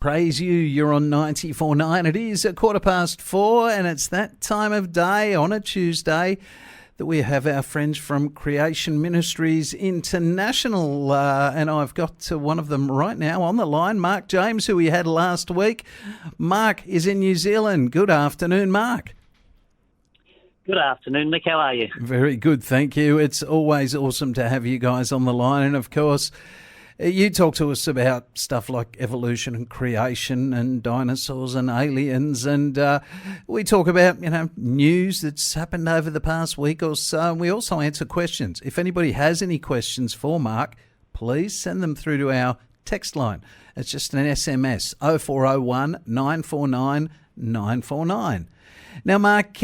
Praise you, you're on 94.9. It is 4:15 and it's that time of day on a Tuesday that we have our friends from Creation Ministries International. And I've got one of them right now on the line, Mark James, who we had last week. Mark is in New Zealand. Good afternoon, Mark. Good afternoon, Nick. How are you? Very good, thank you. It's always awesome to have you guys on the line. And of course, you talk to us about stuff like evolution and creation and dinosaurs and aliens, and we talk about, news that's happened over the past week or so, and we also answer questions. If anybody has any questions for Mark, please send them through to our text line. It's just an SMS, 0401 949 949. Now, Mark,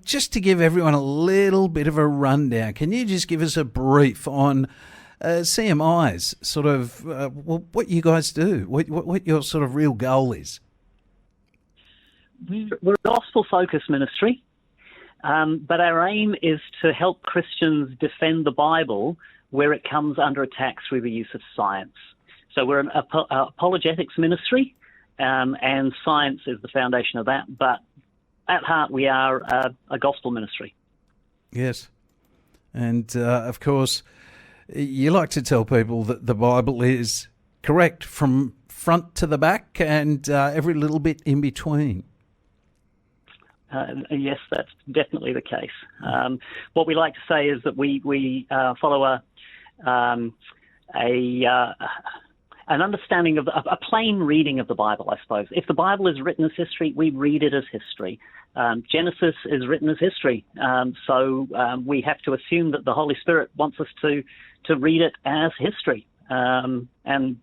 just to give everyone a little bit of a rundown, can you just give us a brief on CMI's sort of what you guys do, what your sort of real goal is? We're a gospel-focused ministry, but our aim is to help Christians defend the Bible where it comes under attack through the use of science. So we're an apologetics ministry, and science is the foundation of that, but at heart we are a gospel ministry. Yes, and of course, you like to tell people that the Bible is correct from front to the back and every little bit in between. Yes, that's definitely the case. What we like to say is that we follow an understanding of a plain reading of the Bible, I suppose. If the Bible is written as history, we read it as history. Genesis is written as history, so we have to assume that the Holy Spirit wants us to read it as history. And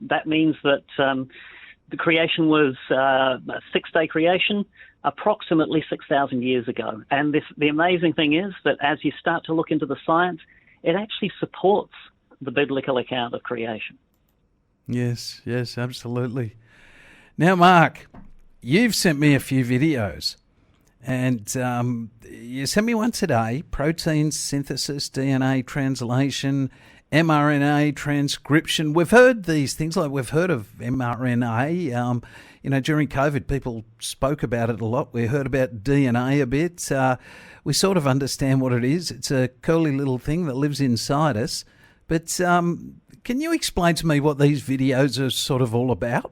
that means that the creation was a six-day creation approximately 6,000 years ago. And the amazing thing is that as you start to look into the science, it actually supports the biblical account of creation. Yes, absolutely. Now, Mark, you've sent me a few videos, and you sent me one today: protein synthesis, DNA translation, mRNA transcription. We've heard these things, like we've heard of mRNA. During COVID, people spoke about it a lot. We heard about DNA a bit. We sort of understand what it is. It's a curly little thing that lives inside us. But can you explain to me what these videos are sort of all about?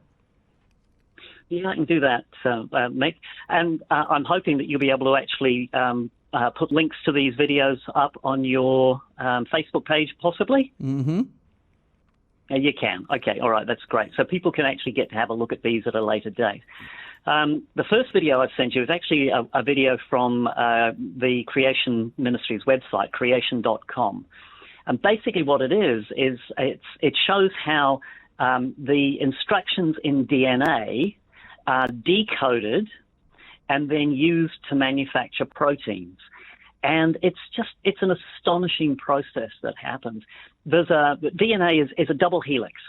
Yeah, I can do that, Mick. And I'm hoping that you'll be able to actually put links to these videos up on your Facebook page, possibly? Mm-hmm. You can. Okay, all right, that's great. So people can actually get to have a look at these at a later date. The first video I've sent you is actually a video from the Creation Ministries website, creation.com. And basically what it is it shows how the instructions in DNA are decoded and then used to manufacture proteins. And it's an astonishing process that happens. DNA is a double helix.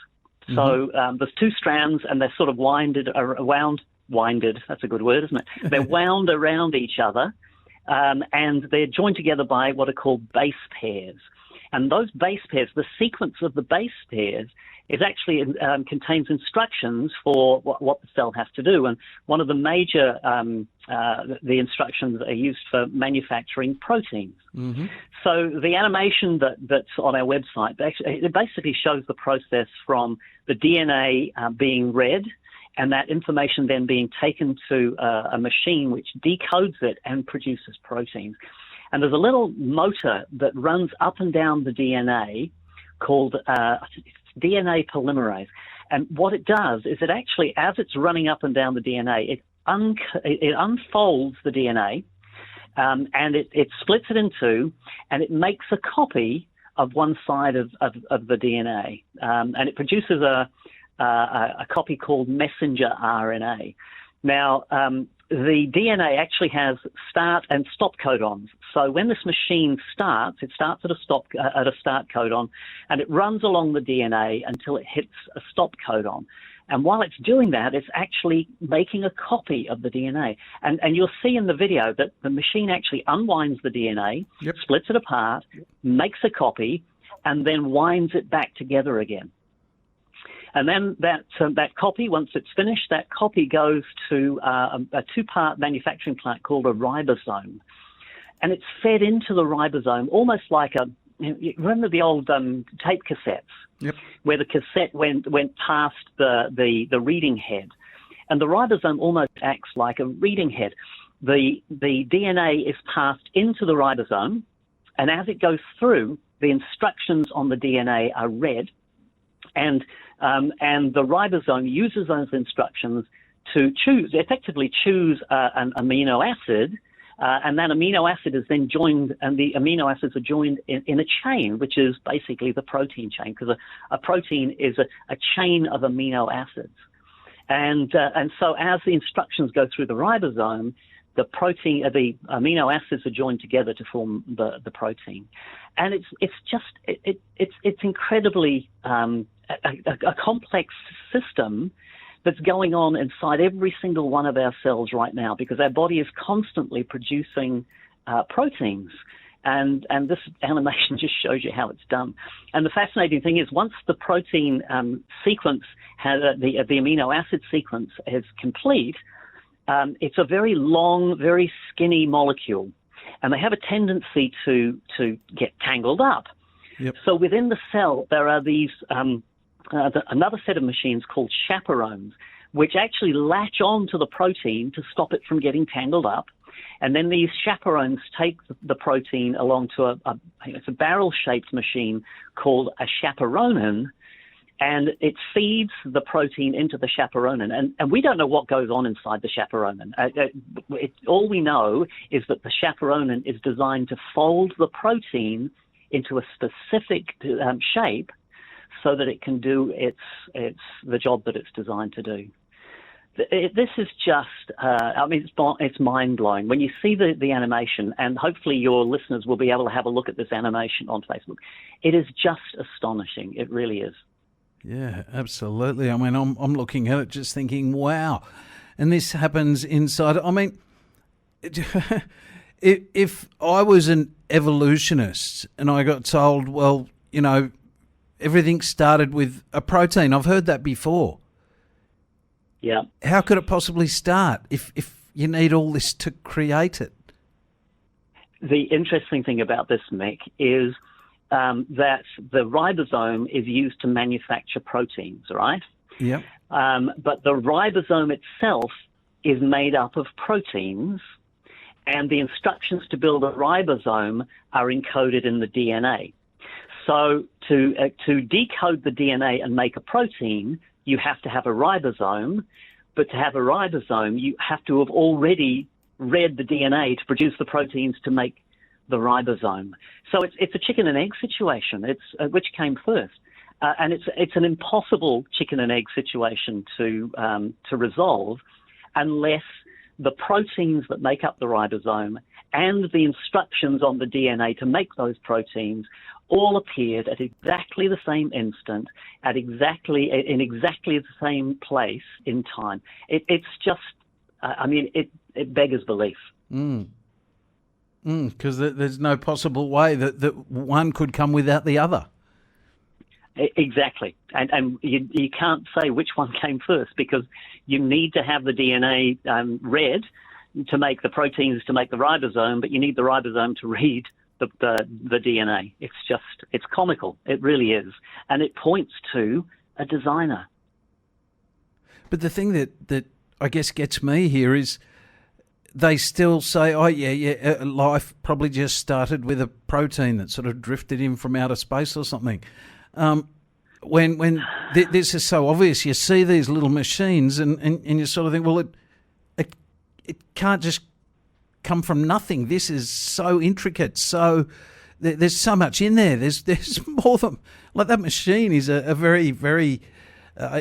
Mm-hmm. So there's two strands and they're sort of winded, that's a good word, isn't it? They're wound around each other and they're joined together by what are called base pairs. And those base pairs, the sequence of the base pairs, is actually contains instructions for what the cell has to do. And one of the major the instructions are used for manufacturing proteins. Mm-hmm. So the animation that's on our website, it basically shows the process from the DNA being read, and that information then being taken to a machine which decodes it and produces proteins. And there's a little motor that runs up and down the DNA called DNA polymerase. And what it does is it actually, as it's running up and down the DNA, it unfolds the DNA and it splits it in two, and it makes a copy of one side of the DNA. And it produces a copy called messenger RNA. Now, the DNA actually has start and stop codons. So when this machine starts, it starts at a start codon, and it runs along the DNA until it hits a stop codon. And while it's doing that, it's actually making a copy of the DNA. And you'll see in the video that the machine actually unwinds the DNA, Yep. splits it apart, makes a copy, and then winds it back together again. And then that copy, once it's finished, that copy goes to a two-part manufacturing plant called a ribosome. And it's fed into the ribosome almost like remember the old tape cassettes? Yep. Where the cassette went past the reading head. And the ribosome almost acts like a reading head. The DNA is passed into the ribosome, and as it goes through, the instructions on the DNA are read, and the ribosome uses those instructions to effectively choose an amino acid, and that amino acid is then joined, and the amino acids are joined in a chain, which is basically the protein chain, because a protein is a chain of amino acids. And so as the instructions go through the ribosome, the amino acids are joined together to form the protein. And it's incredibly a complex system that's going on inside every single one of our cells right now, because our body is constantly producing proteins. And this animation just shows you how it's done. And the fascinating thing is, once the protein sequence the amino acid sequence is complete, it's a very long, very skinny molecule, and they have a tendency to get tangled up. Yep. So within the cell, there are these another set of machines called chaperones, which actually latch on to the protein to stop it from getting tangled up. And then these chaperones take the protein along to it's a barrel-shaped machine called a chaperonin, and it feeds the protein into the chaperonin. And we don't know what goes on inside the chaperonin. All we know is that the chaperonin is designed to fold the protein into a specific shape so that it can do the job that it's designed to do. This is just, it's mind-blowing. When you see the animation, and hopefully your listeners will be able to have a look at this animation on Facebook, it is just astonishing. It really is. Yeah, absolutely. I mean, I'm looking at it just thinking, wow. And this happens inside. I mean, if I was an evolutionist and I got told, well, everything started with a protein, I've heard that before. Yeah. How could it possibly start if you need all this to create it? The interesting thing about this, Mick, is that the ribosome is used to manufacture proteins, right? Yep. But the ribosome itself is made up of proteins, and the instructions to build a ribosome are encoded in the DNA. So to decode the DNA and make a protein, you have to have a ribosome, but to have a ribosome, you have to have already read the DNA to produce the proteins to make the ribosome. So it's a chicken and egg situation. It's which came first, and it's an impossible chicken and egg situation to resolve unless the proteins that make up the ribosome and the instructions on the DNA to make those proteins all appeared at exactly the same instant, in exactly the same place in time. It's just, it beggars belief. Because there's no possible way that one could come without the other. Exactly. And you can't say which one came first, because you need to have the DNA read to make the proteins to make the ribosome, but you need the ribosome to read the DNA. It's comical. It really is. And it points to a designer. But the thing that I guess gets me here is they still say, life probably just started with a protein that sort of drifted in from outer space or something. When this is so obvious, you see these little machines and you sort of think, well, it can't just come from nothing. This is so intricate. So there's so much in there. There's more than, like, that machine is a very, very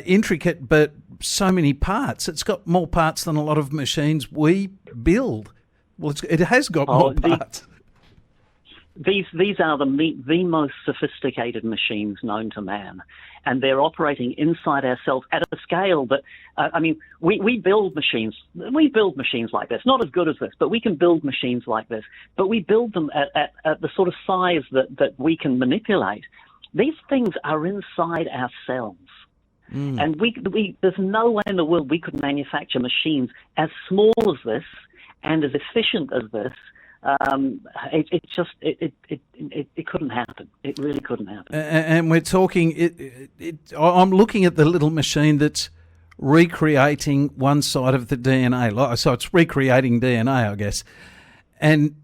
intricate, but so many parts. It's got more parts than a lot of machines we build. Well, it has got more parts. These are the most sophisticated machines known to man, and they're operating inside ourselves at a scale that, we build machines. We build machines like this, not as good as this, but we can build machines like this. But we build them at the sort of size that we can manipulate. These things are inside our cells. And there's no way in the world we could manufacture machines as small as this and as efficient as this. It couldn't happen. It really couldn't happen. And we're talking. I'm looking at the little machine that's recreating one side of the DNA. So it's recreating DNA, I guess. And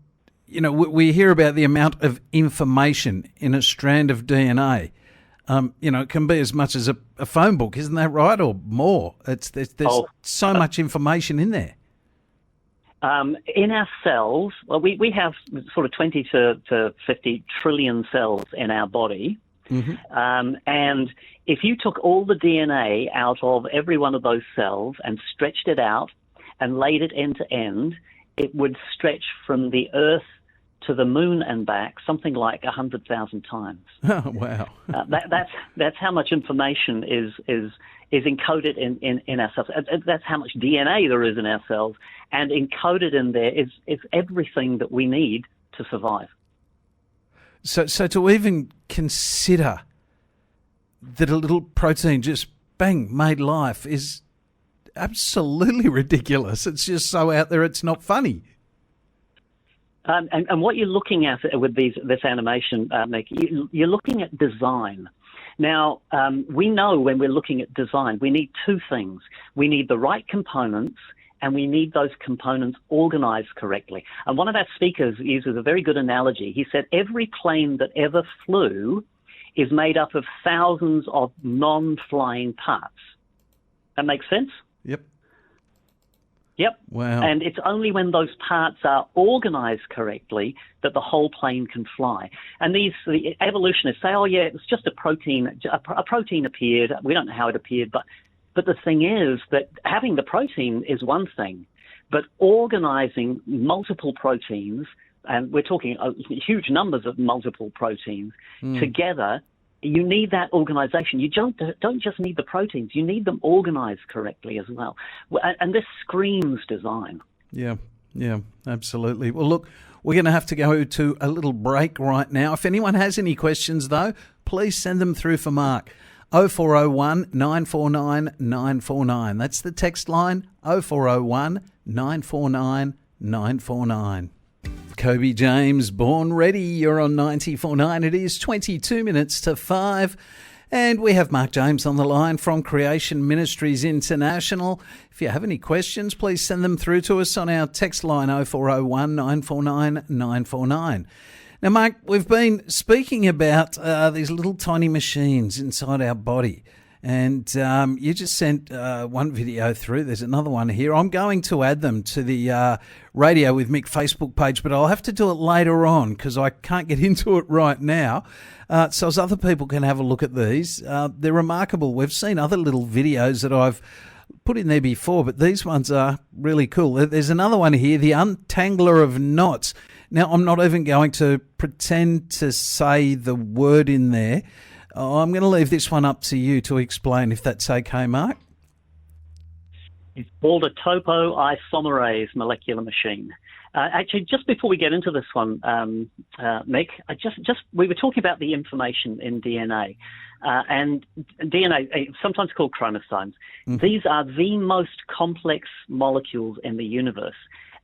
we hear about the amount of information in a strand of DNA. It can be as much as a phone book, isn't that right, or more? There's so much information in there. In our cells, well, we have sort of 20 to 50 trillion cells in our body. And if you took all the DNA out of every one of those cells and stretched it out and laid it end to end, it would stretch from the Earth to the moon and back something like 100,000 times. Oh, wow. That's how much information is encoded in our cells. That's how much DNA there is in our cells, and encoded in there is everything that we need to survive. So to even consider that a little protein just bang made life is absolutely ridiculous. It's just so out there, it's not funny. And what you're looking at with this animation, Nick, you're looking at design. Now, we know when we're looking at design, we need two things. We need the right components, and we need those components organized correctly. And one of our speakers uses a very good analogy. He said every plane that ever flew is made up of thousands of non-flying parts. That makes sense? Yep. Wow. And it's only when those parts are organized correctly that the whole plane can fly. And the evolutionists say, oh, yeah, it's just a protein. A protein appeared. We don't know how it appeared. But the thing is that having the protein is one thing, but organizing multiple proteins, and we're talking huge numbers of multiple proteins together, you need that organization. You don't just need the proteins. You need them organized correctly as well. And this screams design. Yeah, absolutely. Well, look, we're going to have to go to a little break right now. If anyone has any questions, though, please send them through for Mark. 0401 949 949. That's the text line, 0401 949 949. Kobe James, Born Ready. You're on 94.9. It is 22 minutes to 5. And we have Mark James on the line from Creation Ministries International. If you have any questions, please send them through to us on our text line 0401 949 949. Now, Mark, we've been speaking about these little tiny machines inside our body. And you just sent one video through. There's another one here. I'm going to add them to the Radio with Mick Facebook page, but I'll have to do it later on because I can't get into it right now. So as other people can have a look at these. They're remarkable. We've seen other little videos that I've put in there before, but these ones are really cool. There's another one here, the Untangler of Knots. Now, I'm not even going to pretend to say the word in there. I'm going to leave this one up to you to explain, if that's okay, Mark. It's called a topoisomerase molecular machine. Actually, just before we get into this one, Mick, we were talking about the information in DNA. And DNA, sometimes called chromosomes, these are the most complex molecules in the universe.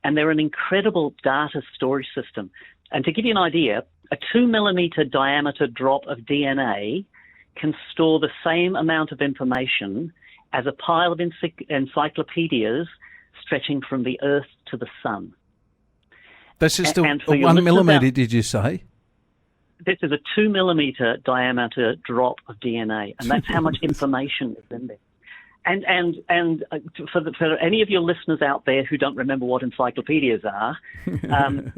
And they're an incredible data storage system. And to give you an idea, a 2 millimeter diameter drop of DNA can store the same amount of information as a pile of encyclopedias stretching from the Earth to the Sun. That's just a 1 millimeter, did you say? This is a 2 millimeter diameter drop of DNA, and that's how much information is in there. And for any of your listeners out there who don't remember what encyclopedias are,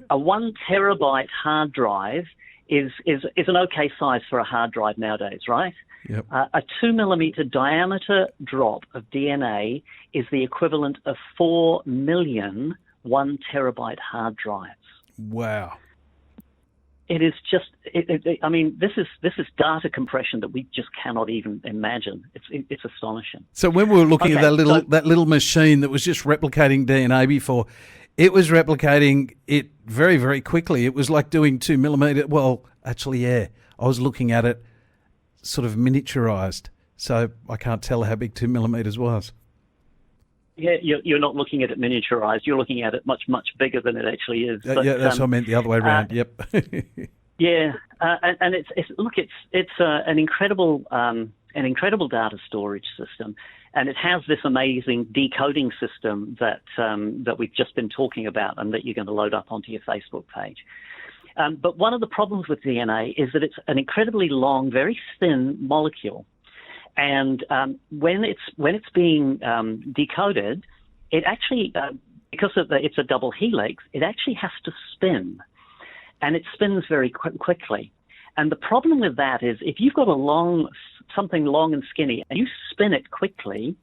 a 1 terabyte hard drive is an okay size for a hard drive nowadays, right? Yep. A 2 millimeter diameter drop of DNA is the equivalent of 4 million 1 terabyte hard drives. Wow. It is just, I mean, this is data compression that we just cannot even imagine. It's astonishing. So when we were looking at that little machine that was just replicating DNA before, it was replicating it very, very quickly. It was like doing 2 millimeter. Well, actually, yeah, I was looking at it sort of miniaturized. So I can't tell how big 2 millimeters was. Yeah, you're not looking at it miniaturized. You're looking at it much, much bigger than it actually is. But, yeah, that's what I meant the other way around. Yep. Yeah, and it's an incredible data storage system, and it has this amazing decoding system that we've just been talking about, and that you're going to load up onto your Facebook page. But one of the problems with DNA is that it's an incredibly long, very thin molecule, and when it's being decoded, it actually because it's a double helix, it actually has to spin. And it spins very quickly. And the problem with that is if you've got something long and skinny, and you spin it quickly,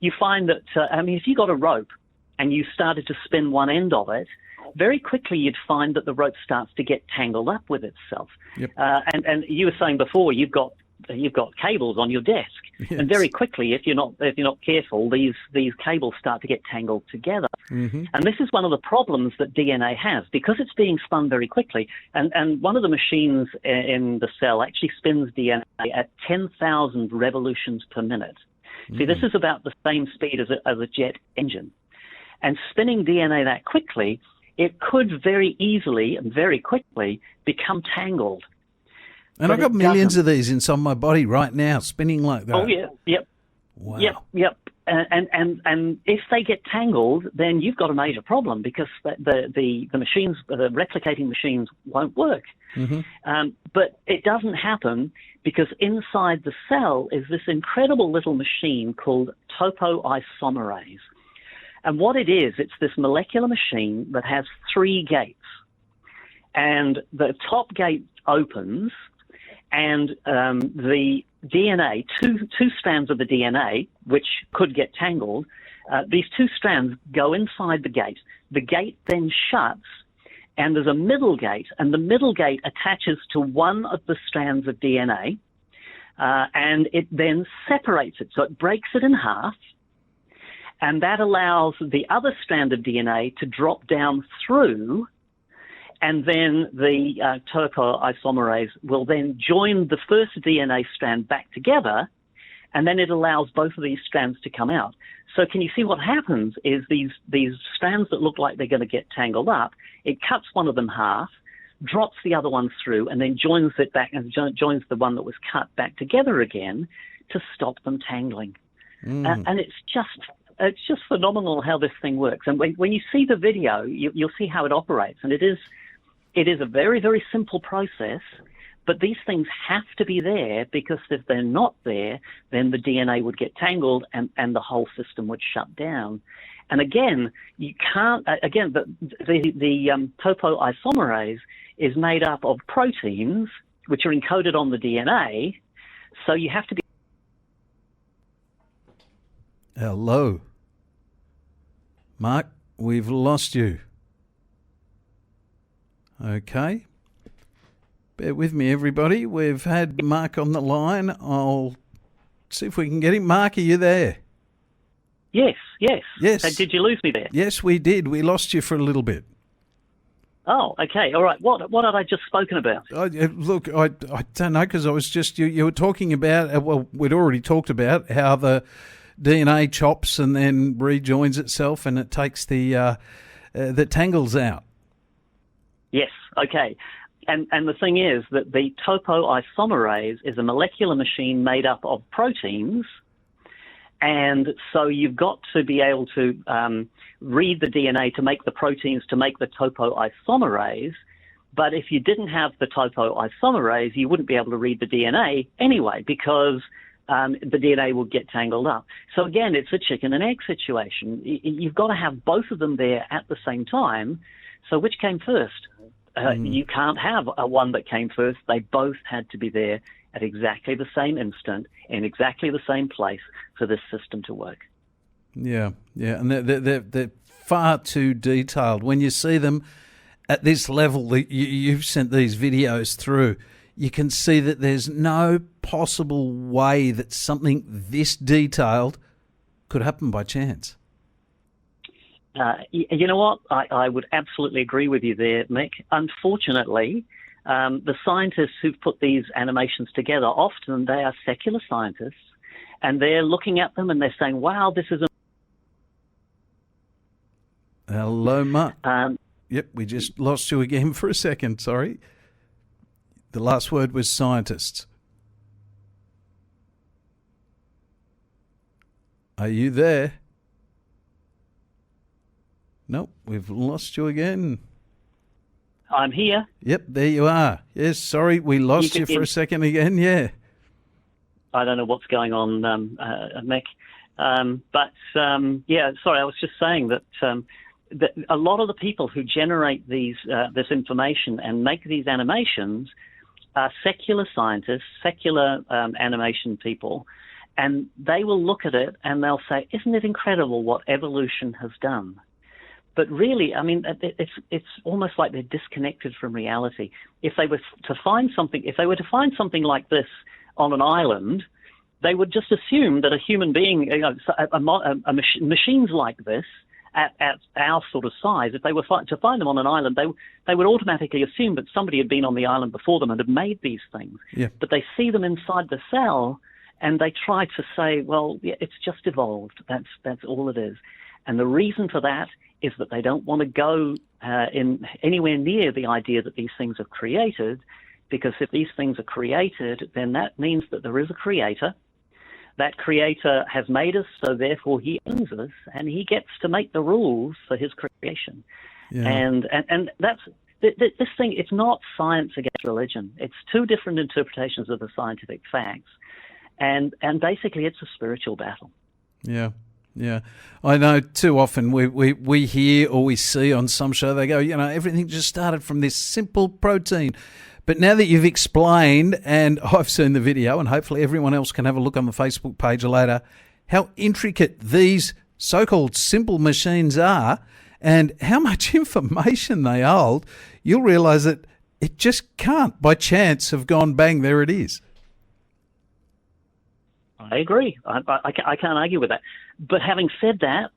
you find that, if you got a rope and you started to spin one end of it, very quickly you'd find that the rope starts to get tangled up with itself. Yep. And you were saying before, you've got cables on your desk, yes. And very quickly, if you're not careful, these cables start to get tangled together. Mm-hmm. And this is one of the problems that DNA has, because it's being spun very quickly. And one of the machines in the cell actually spins DNA at 10,000 revolutions per minute. See, this is about the same speed as a jet engine. And spinning DNA that quickly, it could very easily and very quickly become tangled. And I've got millions of these inside my body right now, spinning like that. Oh, yeah, yep. Wow. Yep. And if they get tangled, then you've got a major problem, because the machines, the replicating machines, won't work. Mm-hmm. But it doesn't happen because inside the cell is this incredible little machine called topoisomerase. And what it is, it's this molecular machine that has 3 gates. And the top gate opens, and the DNA, two strands of the DNA, which could get tangled, these 2 strands go inside the gate. The gate then shuts, and there's a middle gate, and the middle gate attaches to one of the strands of DNA, and it then separates it. So it breaks it in half, and that allows the other strand of DNA to drop down through, and then the topoisomerase will then join the first DNA strand back together, and then it allows both of these strands to come out. So can you see what happens is these strands that look like they're going to get tangled up, it cuts one of them half, drops the other one through, and then joins it back and joins the one that was cut back together again to stop them tangling. And it's just phenomenal how this thing works. And when you see the video, you'll see how it operates. And it is a very, very simple process, but these things have to be there, because if they're not there, then the DNA would get tangled and the whole system would shut down. And again, you can't, the topoisomerase is made up of proteins which are encoded on the DNA, so you have to be... Hello. Mark, we've lost you. Okay. Bear with me, everybody. We've had Mark on the line. I'll see if we can get him. Mark, are you there? Yes. Yes. Did you lose me there? Yes, we did. We lost you for a little bit. Oh, okay. All right. What had I just spoken about? Look, I don't know, because I was just, you were talking about, we'd already talked about how the DNA chops and then rejoins itself, and it takes the tangles out. Yes. Okay. And the thing is that the topoisomerase is a molecular machine made up of proteins, and so you've got to be able to read the DNA to make the proteins to make the topoisomerase. But if you didn't have the topoisomerase, you wouldn't be able to read the DNA anyway, because the DNA will get tangled up. So again, it's a chicken and egg situation. You've got to have both of them there at the same time. So which came first? You can't have a one that came first. They both had to be there at exactly the same instant, in exactly the same place, for this system to work. Yeah, and they're far too detailed. When you see them at this level, you've sent these videos through, you can see that there's no possible way that something this detailed could happen by chance. You know what? I would absolutely agree with you there, Mick. Unfortunately, the scientists who've put these animations together, often they are secular scientists and they're looking at them and they're saying, wow, this is Hello, Mark. Yep, we just lost you again for a second. Sorry. The last word was scientists. Are you there? Nope, we've lost you again. I'm here. Yep, there you are. Yes, sorry, we lost you for a second again. Yeah. I don't know what's going on, Mick. Yeah, sorry, I was just saying that a lot of the people who generate this information and make these animations are secular scientists, secular animation people, and they will look at it and they'll say, isn't it incredible what evolution has done? But really, I mean, it's almost like they're disconnected from reality. If they were to find something like this on an island, they would just assume that a human being, machines like this at our sort of size, if they were to find them on an island, they would automatically assume that somebody had been on the island before them and had made these things. Yeah. But they see them inside the cell, and they try to say, well, yeah, it's just evolved. That's all it is. And the reason for that is that they don't want to go in anywhere near the idea that these things are created, because if these things are created, then that means that there is a creator. That creator has made us, so therefore he owns us, and he gets to make the rules for his creation. Yeah. And that's this thing. It's not science against religion. It's two different interpretations of the scientific facts, and basically it's a spiritual battle. Yeah. Yeah, I know too often we hear or we see on some show, they go, everything just started from this simple protein. But now that you've explained, and I've seen the video, and hopefully everyone else can have a look on the Facebook page later, how intricate these so-called simple machines are and how much information they hold, you'll realise that it just can't, by chance, have gone bang, there it is. I agree. I can't argue with that. But having said that,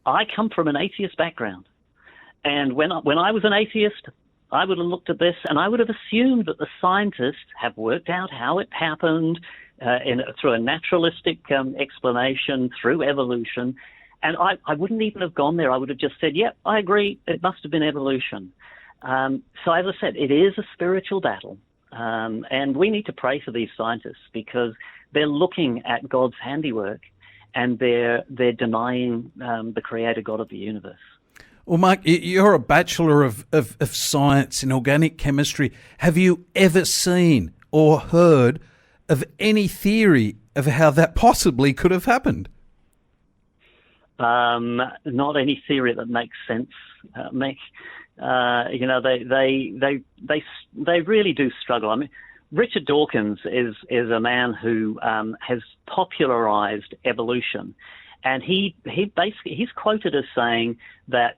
I come from an atheist background. And when I was an atheist, I would have looked at this and I would have assumed that the scientists have worked out how it happened through a naturalistic explanation, through evolution. And I wouldn't even have gone there. I would have just said, yep, I agree, it must have been evolution. So as I said, it is a spiritual battle. And we need to pray for these scientists because they're looking at God's handiwork and they're denying the creator God of the universe. Well, Mark, you're a Bachelor of Science in Organic Chemistry. Have you ever seen or heard of any theory of how that possibly could have happened? Not any theory that makes sense, Mick. They really do struggle. I mean, Richard Dawkins is a man who has popularized evolution, and he's quoted as saying that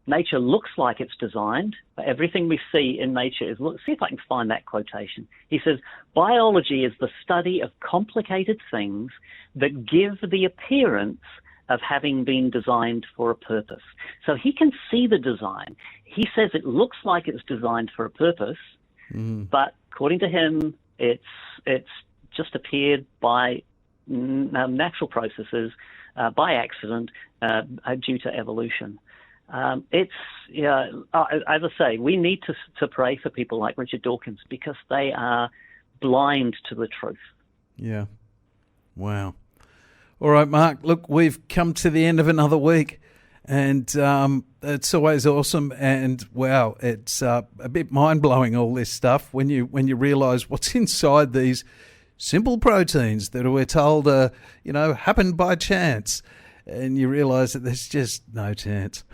nature looks like it's designed. Everything we see in nature is. See if I can find that quotation. He says, "Biology is the study of complicated things that give the appearance of having been designed for a purpose." So he can see the design. He says it looks like it's designed for a purpose, but according to him, it's just appeared by natural processes, by accident, due to evolution. As I say, we need to pray for people like Richard Dawkins because they are blind to the truth. Yeah. Wow. All right, Mark, look, we've come to the end of another week, and it's always awesome, and wow, it's a bit mind-blowing, all this stuff, when you realise what's inside these simple proteins that we're told, happened by chance, and you realise that there's just no chance.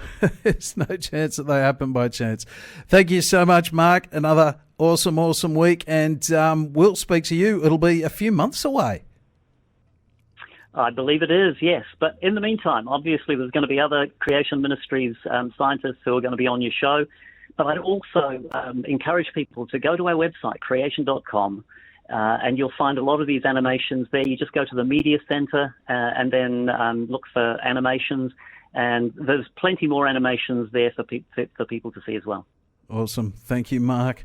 There's no chance that they happen by chance. Thank you so much, Mark. Another awesome week, and we'll speak to you. It'll be a few months away. I believe it is, yes. But in the meantime, obviously there's going to be other Creation Ministries scientists who are going to be on your show. But I'd also encourage people to go to our website, creation.com, and you'll find a lot of these animations there. You just go to the Media Center and then look for animations. And there's plenty more animations there for people to see as well. Awesome. Thank you, Mark.